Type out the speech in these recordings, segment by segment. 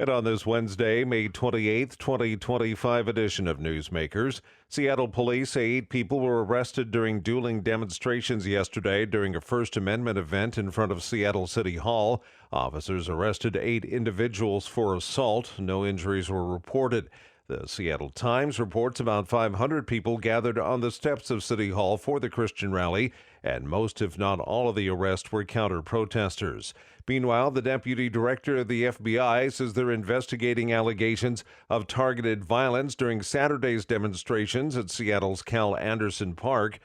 And on this Wednesday, May 28th, 2025 edition of Newsmakers, Seattle police say 8 people were arrested during dueling demonstrations yesterday during a First Amendment event in front of Seattle City Hall. Officers arrested 8 individuals for assault. No injuries were reported. The Seattle Times reports about 500 people gathered on the steps of City Hall for the Christian rally, and most, if not all, of the arrests were counter-protesters. Meanwhile, the deputy director of the FBI says they're investigating allegations of targeted violence during Saturday's demonstrations at Seattle's Cal Anderson Park.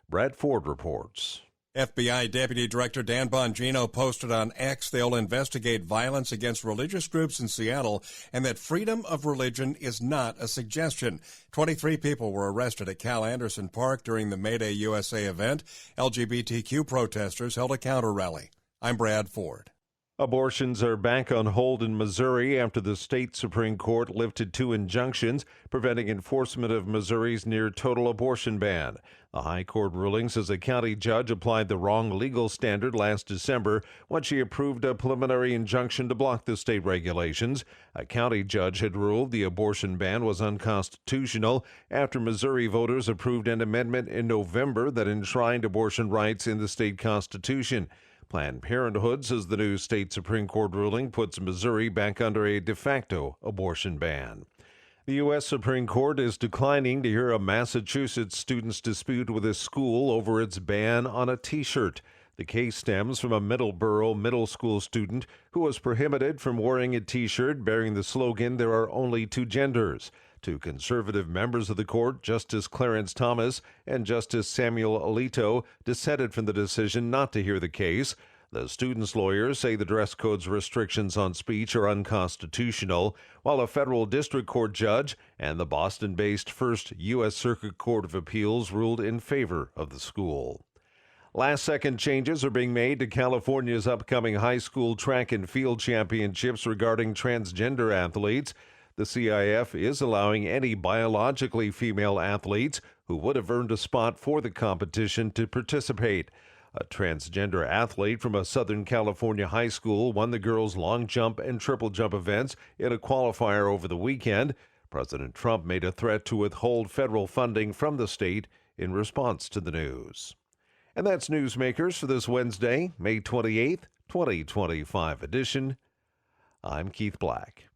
Brett Ford reports. FBI Deputy Director Dan Bongino posted on X they'll investigate violence against religious groups in Seattle and that freedom of religion is not a suggestion. 23 people were arrested at Cal Anderson Park during the May Day USA event. LGBTQ protesters held a counter rally. I'm Brad Ford. Abortions are back on hold in Missouri after the state Supreme Court lifted 2 injunctions preventing enforcement of Missouri's near-total abortion ban. The High Court ruling says a county judge applied the wrong legal standard last December when she approved a preliminary injunction to block the state regulations. A county judge had ruled the abortion ban was unconstitutional after Missouri voters approved an amendment in November that enshrined abortion rights in the state constitution. Planned Parenthood says the new state Supreme Court ruling puts Missouri back under a de facto abortion ban. The U.S. Supreme Court is declining to hear a Massachusetts student's dispute with a school over its ban on a T-shirt. The case stems from a Middleborough middle school student who was prohibited from wearing a T-shirt bearing the slogan, "There are only 2 genders." 2 conservative members of the court, Justice Clarence Thomas and Justice Samuel Alito, dissented from the decision not to hear the case. The students' lawyers say the dress code's restrictions on speech are unconstitutional, while a federal district court judge and the Boston-based First U.S. Circuit Court of Appeals ruled in favor of the school. Last-second changes are being made to California's upcoming high school track and field championships regarding transgender athletes. The CIF is allowing any biologically female athletes who would have earned a spot for the competition to participate. A transgender athlete from a Southern California high school won the girls' long jump and triple jump events in a qualifier over the weekend. President Trump made a threat to withhold federal funding from the state in response to the news. And that's Newsmakers for this Wednesday, May 28th, 2025 edition. I'm Keith Black.